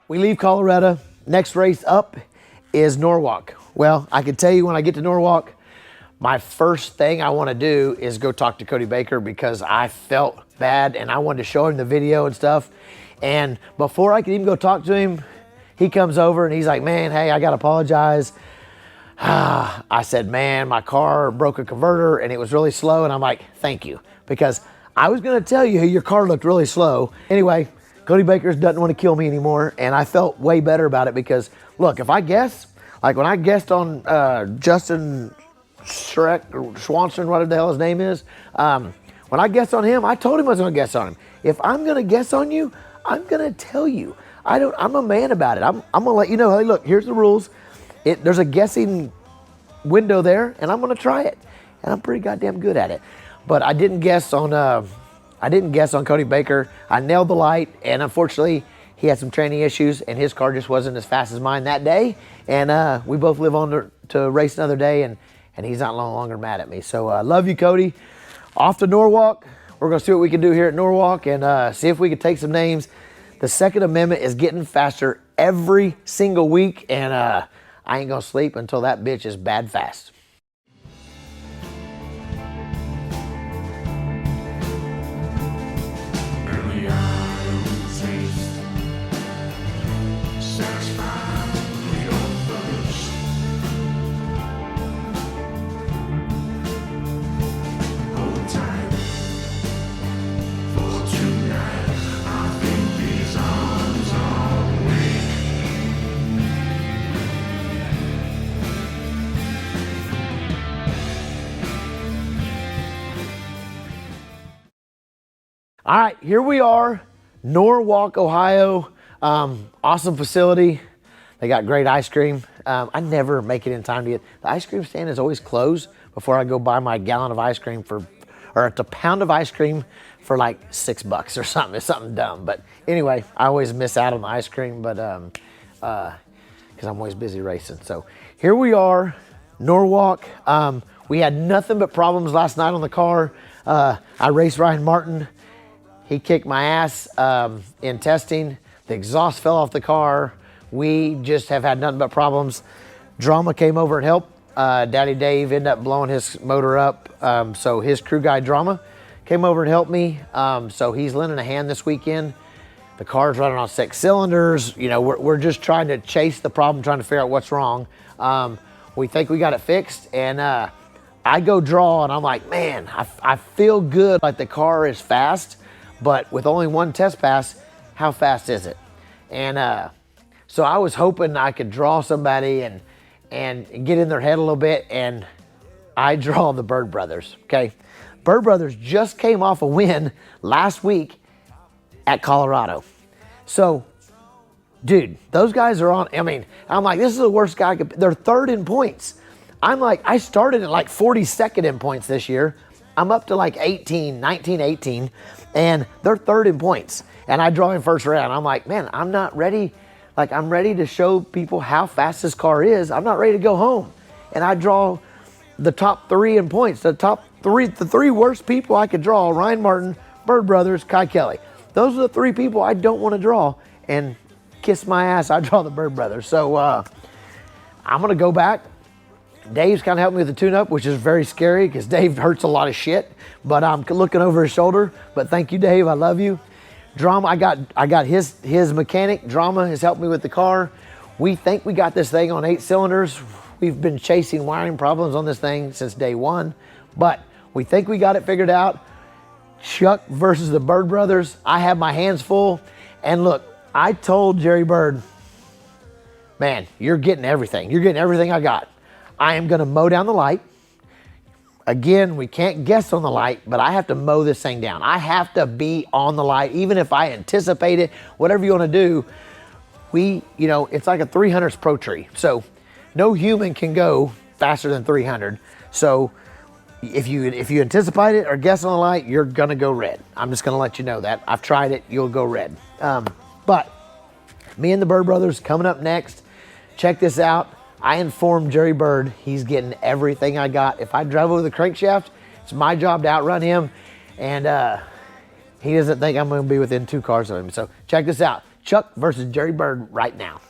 We leave Colorado. Next race up is Norwalk. Well, I can tell you when I get to Norwalk, my first thing I want to do is go talk to Cody Baker because I felt bad and I wanted to show him the video and stuff. And before I could even go talk to him, he comes over and he's like, man, hey, I got to apologize. I said, man, my car broke a converter and it was really slow. And I'm like, thank you. Because I was going to tell you your car looked really slow. Anyway, Cody Baker doesn't want to kill me anymore. And I felt way better about it because, look, if I guess, like when I guessed on Justin Shrek or Swanson, whatever the hell his name is, when I guessed on him, I told him I was going to guess on him. If I'm going to guess on you, I'm going to tell you. I'm a man about it. I'm going to let you know, hey, look, here's the rules. There's a guessing window there, and I'm going to try it. And I'm pretty goddamn good at it. But I didn't guess on Cody Baker. I nailed the light, and unfortunately, he had some training issues, and his car just wasn't as fast as mine that day. And we both live on to race another day, and he's not no longer mad at me. So I love you, Cody. Off to Norwalk. We're going to see what we can do here at Norwalk and see if we can take some names. The Second Amendment is getting faster every single week, and I ain't going to sleep until that bitch is bad fast. All right, here we are, Norwalk, Ohio. Awesome facility. They got great ice cream. I never make it in time to get, the ice cream stand is always closed before I go buy my gallon of ice cream or it's a pound of ice cream for like $6 or something. It's something dumb. But anyway, I always miss out on the ice cream, but because I'm always busy racing. So here we are, Norwalk. We had nothing but problems last night on the car. I raced Ryan Martin. He kicked my ass in testing. The exhaust fell off the car. We just have had nothing but problems. Drama came over and helped. Daddy Dave ended up blowing his motor up. So his crew guy Drama came over and helped me. So he's lending a hand this weekend. The car's running on 6 cylinders. You know, we're just trying to chase the problem, trying to figure out what's wrong. We think we got it fixed. And I go draw and I'm like, man, I feel good. Like the car is fast. But with only one test pass, how fast is it? And so I was hoping I could draw somebody and get in their head a little bit, and I draw the Bird Brothers, okay? Bird Brothers just came off a win last week at Colorado. So, dude, those guys are on, I mean, I'm like, this is the worst guy. They're third in points. I'm like, I started at like 42nd in points this year. I'm up to like 18, 19, 18, and they're third in points. And I draw in first round. I'm like, man, I'm not ready. Like, I'm ready to show people how fast this car is. I'm not ready to go home. And I draw the top 3 in points. The three worst people I could draw, Ryan Martin, Bird Brothers, Kai Kelly. Those are the 3 people I don't want to draw. And kiss my ass, I draw the Bird Brothers. So I'm going to go back. Dave's kind of helped me with the tune-up, which is very scary because Dave hurts a lot of shit, but I'm looking over his shoulder. But thank you, Dave. I love you. Drama, I got his mechanic. Drama has helped me with the car. We think we got this thing on 8 cylinders. We've been chasing wiring problems on this thing since day one, but we think we got it figured out. Chuck versus the Bird Brothers. I have my hands full. And look, I told Jerry Bird, man, you're getting everything. You're getting everything I got. I am going to mow down the light. Again, we can't guess on the light, but I have to mow this thing down. I have to be on the light, even if I anticipate it, whatever you want to do. It's like a 300's Pro Tree. So no human can go faster than 300. So if you anticipate it or guess on the light, you're going to go red. I'm just going to let you know that. I've tried it. You'll go red. But me and the Bird Brothers coming up next. Check this out. I informed Jerry Bird he's getting everything I got. If I drive over the crankshaft, it's my job to outrun him. And he doesn't think I'm going to be within 2 cars of him. So check this out. Chuck versus Jerry Bird right now.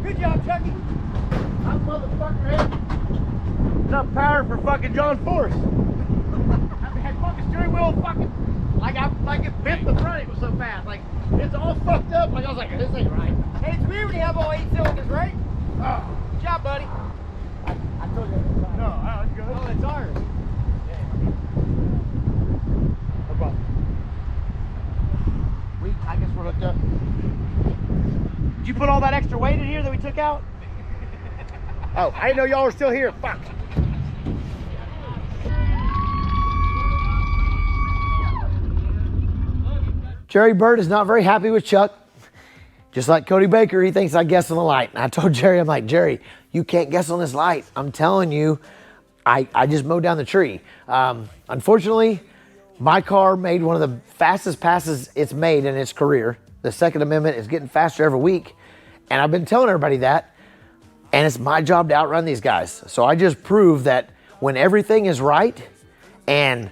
Good job, Chucky. That motherfucker had enough power for fucking John Force. I had fucking steering wheel fucking like it bent the front. It was so fast. Like it's all fucked up. Like I was like, this ain't right. Hey, it's weird when you have all 8 cylinders, right? Oh, good job, buddy. I told you. No, it's good. Oh, it's ours. No problem. I guess we're hooked up. Did you put all that extra weight in here that we took out? Oh, I didn't know y'all were still here. Fuck. Jerry Bird is not very happy with Chuck. Just like Cody Baker, he thinks I guess on the light. And I told Jerry, I'm like, Jerry, you can't guess on this light. I'm telling you, I just mowed down the tree. Unfortunately, my car made one of the fastest passes it's made in its career. The Second Amendment is getting faster every week. And I've been telling everybody that. And it's my job to outrun these guys. So I just proved that when everything is right, and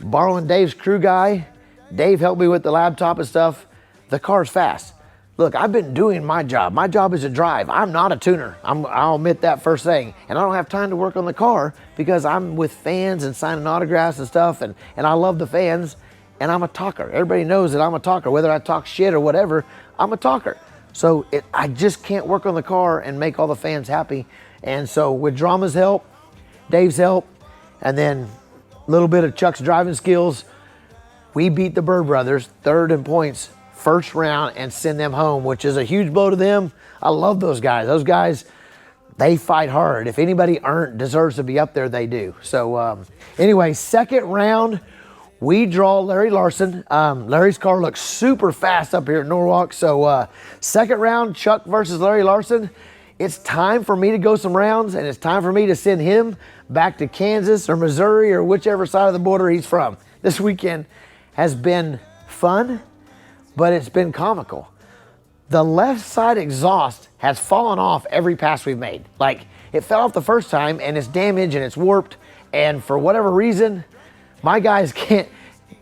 borrowing Dave's crew guy, Dave helped me with the laptop and stuff, the car's fast. Look, I've been doing my job. My job is to drive. I'm not a tuner. I'll admit that first thing. And I don't have time to work on the car because I'm with fans and signing autographs and stuff. And I love the fans. And I'm a talker. Everybody knows that I'm a talker. Whether I talk shit or whatever, I'm a talker. So I just can't work on the car and make all the fans happy. And so with Drama's help, Dave's help, and then a little bit of Chuck's driving skills, we beat the Bird brothers, third in points, first round, and send them home, which is a huge blow to them. I love those guys. Those guys, they fight hard. If anybody deserves to be up there, they do. So anyway, second round, we draw Larry Larson. Larry's car looks super fast up here at Norwalk. So second round, Chuck versus Larry Larson. It's time for me to go some rounds, and it's time for me to send him back to Kansas or Missouri or whichever side of the border he's from. This weekend has been fun, but it's been comical. The left side exhaust has fallen off every pass we've made. Like, it fell off the first time, and it's damaged and it's warped, and for whatever reason, my guys can't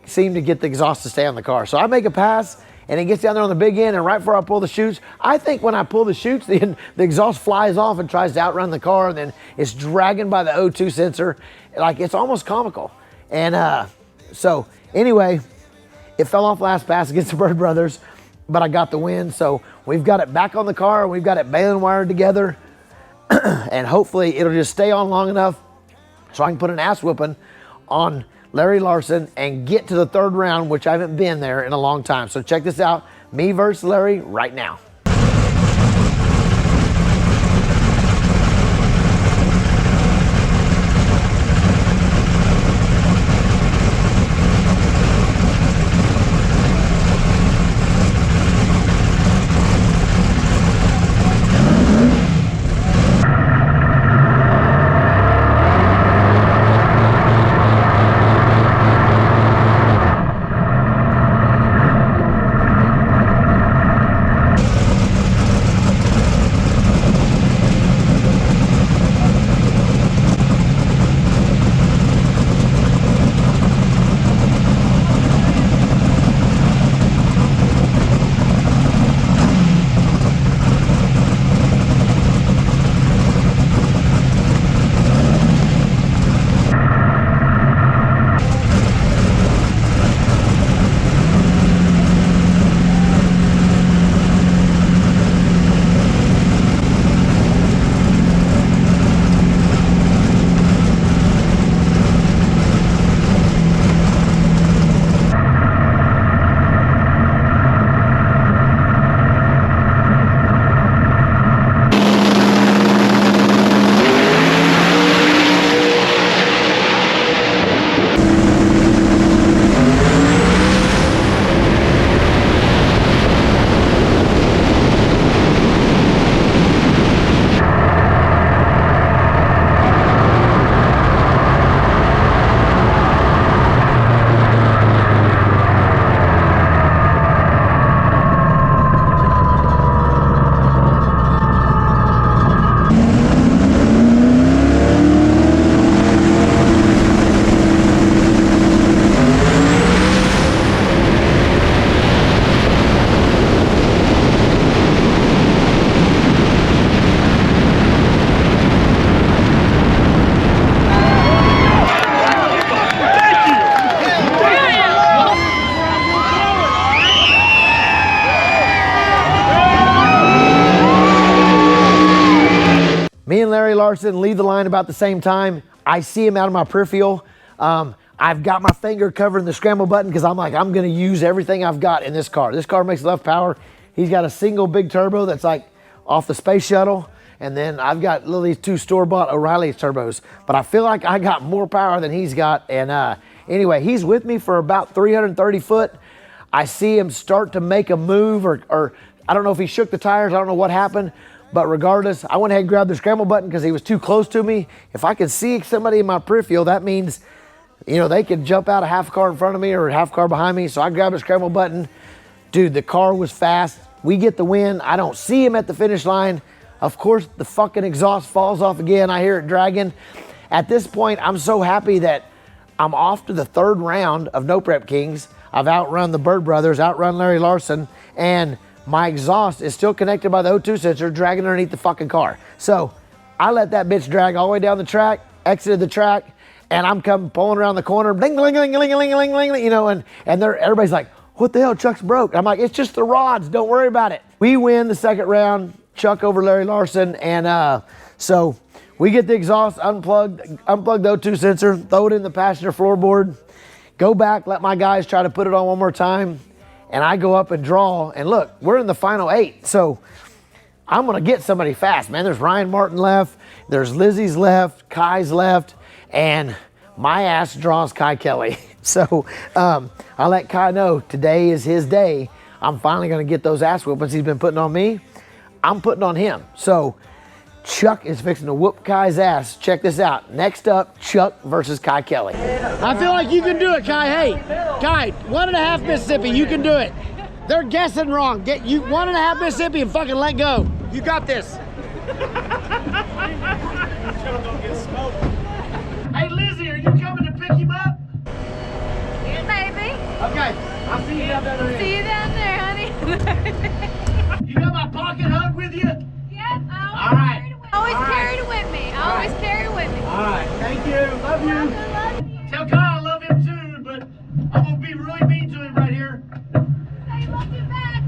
seem to get the exhaust to stay on the car. So I make a pass, and it gets down there on the big end, and right before I pull the chutes, I think when I pull the chutes, the exhaust flies off and tries to outrun the car, and then it's dragging by the O2 sensor. Like, it's almost comical. And so anyway, it fell off last pass against the Bird Brothers, but I got the win. So we've got it back on the car, we've got it baling wired together, and hopefully it'll just stay on long enough so I can put an ass whooping on Larry Larson and get to the third round, which I haven't been there in a long time. So check this out, me versus Larry right now. Me and Larry Larson leave the line about the same time. I see him out of my peripheral. I've got my finger covering the scramble button because I'm like, I'm gonna use everything I've got in this car. This car makes enough power. He's got a single big turbo that's like off the space shuttle. And then I've got these two store-bought O'Reilly turbos. But I feel like I got more power than he's got. And anyway, he's with me for about 330 foot. I see him start to make a move or I don't know if he shook the tires. I don't know what happened. But regardless, I went ahead and grabbed the scramble button because he was too close to me. If I could see somebody in my peripheral, that means, you know, they could jump out a half car in front of me or a half car behind me. So I grabbed the scramble button. Dude, the car was fast. We get the win. I don't see him at the finish line. Of course, the fucking exhaust falls off again. I hear it dragging. At this point, I'm so happy that I'm off to the third round of No Prep Kings. I've outrun the Bird Brothers, outrun Larry Larson, and my exhaust is still connected by the O2 sensor dragging underneath the fucking car. So I let that bitch drag all the way down the track, exited the track, and I'm coming pulling around the corner, ding, ding, ding, ding, ding, ding, ding, you know, and everybody's like, what the hell, Chuck's broke? I'm like, it's just the rods, don't worry about it. We win the second round, Chuck over Larry Larson, and so we get the exhaust unplugged, unplug the O2 sensor, throw it in the passenger floorboard, go back, let my guys try to put it on one more time, and I go up and draw, and look, we're in the final 8. So I'm gonna get somebody fast, man. There's Ryan Martin left, there's Lizzie's left, Kai's left, and my ass draws Kai Kelly. So I let Kai know today is his day. I'm finally gonna get those ass whoopings he's been putting on me. I'm putting on him. So Chuck is fixing to whoop Kai's ass. Check this out. Next up, Chuck versus Kai Kelly. I feel like you can do it, Kai. Hey, Kai, 1.5 Mississippi, you can do it. They're guessing wrong. Get you 1.5 Mississippi and fucking let go. You got this. Hey, Lizzie, are you coming to pick him up? Yeah, maybe. Okay, I'll see you down there. See you down there, honey. You got my pocket hug with you? Yep. All right. Always carry it with me. Always carry it with me. All right, thank you. Love you. Love you. Tell Kyle I love him too, but I'm gonna be really mean to him right here. Say love you back.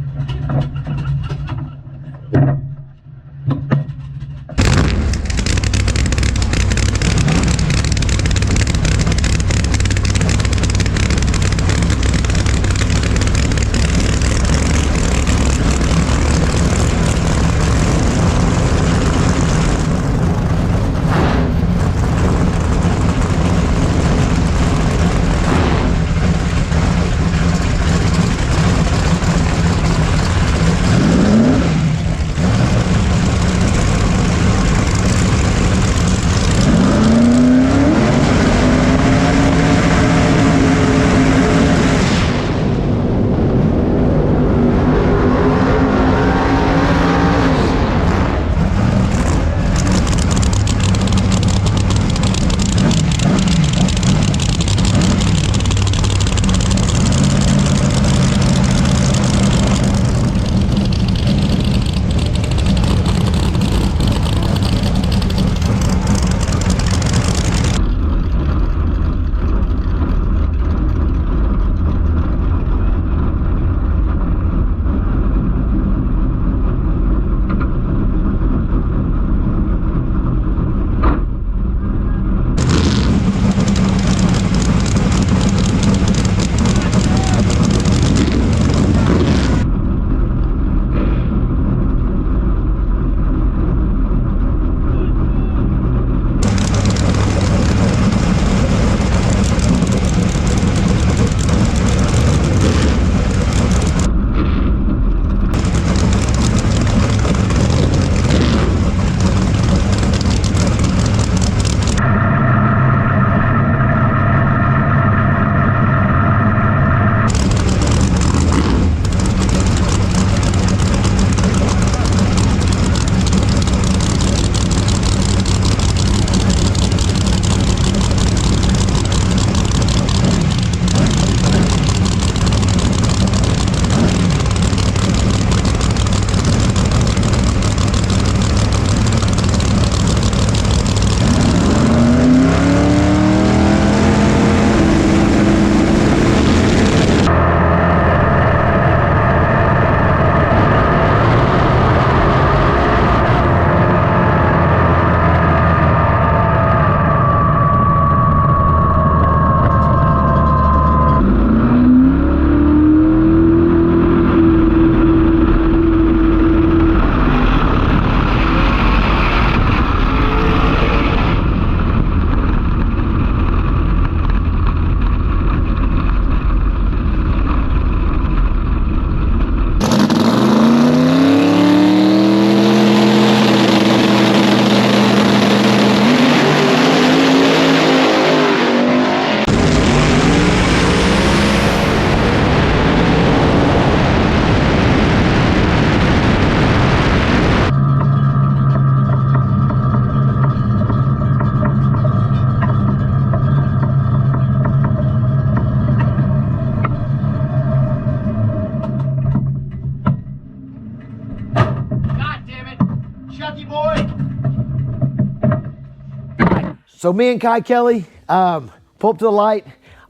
So me and Kai Kelly pull up to the light.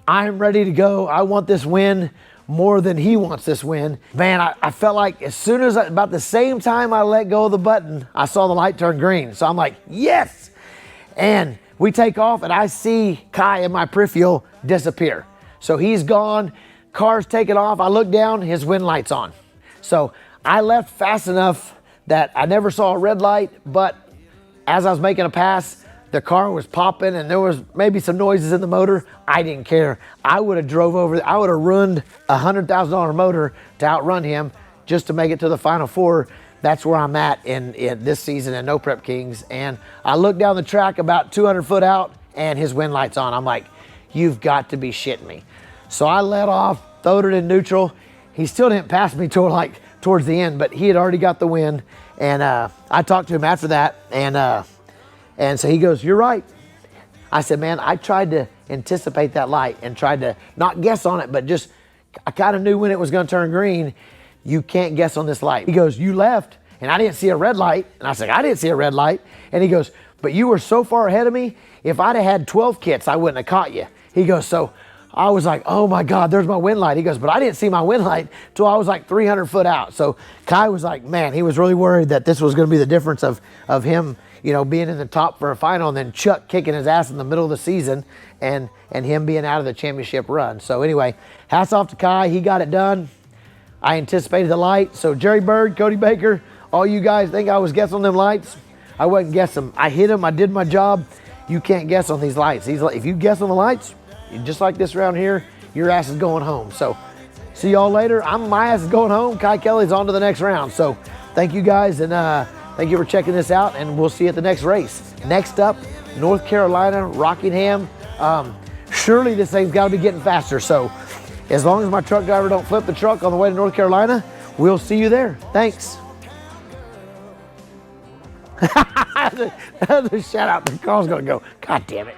I'm ready to go. I want this win more than he wants this win. Man, I felt like as soon as, about the same time I let go of the button, I saw the light turn green. So I'm like, yes! And we take off and I see Kai in my peripheral disappear. So he's gone, car's taken off. I look down, his wind light's on. So I left fast enough that I never saw a red light, but as I was making a pass, the car was popping and there was maybe some noises in the motor. I didn't care. I would have drove over, I would have ruined a $100,000 motor to outrun him just to make it to the Final Four. That's where I'm at in this season in No Prep Kings. And I looked down the track about 200 foot out and his wind light's on. I'm like, you've got to be shitting me. So I let off, throwed it in neutral. He still didn't pass me till like towards the end, but he had already got the win. And I talked to him after that, and so he goes, you're right. I said, man, I tried to anticipate that light and tried to not guess on it, but just, I kind of knew when it was going to turn green. You can't guess on this light. He goes, you left and I didn't see a red light. And I said, I didn't see a red light. And he goes, but you were so far ahead of me. If I'd have had 12 kits, I wouldn't have caught you. He goes, so I was like, oh my God, there's my wind light. He goes, but I didn't see my wind light till I was like 300 foot out. So Kai was like, man, he was really worried that this was going to be the difference of him, you know, being in the top for a final and then Chuck kicking his ass in the middle of the season and him being out of the championship run. So anyway, hats off to Kai. He got it done. I anticipated the light. So Jerry Bird, Cody Baker, all you guys think I was guessing on them lights? I wasn't guessing. I hit them. I did my job. You can't guess on these lights. If you guess on the lights, just like this around here, your ass is going home. So see y'all later. My ass is going home. Kai Kelly's on to the next round. So thank you guys, and thank you for checking this out, and we'll see you at the next race. Next up, North Carolina, Rockingham. Surely this thing's got to be getting faster. So as long as my truck driver don't flip the truck on the way to North Carolina, we'll see you there. Thanks. That's a shout out. Carl's gonna go, God damn it.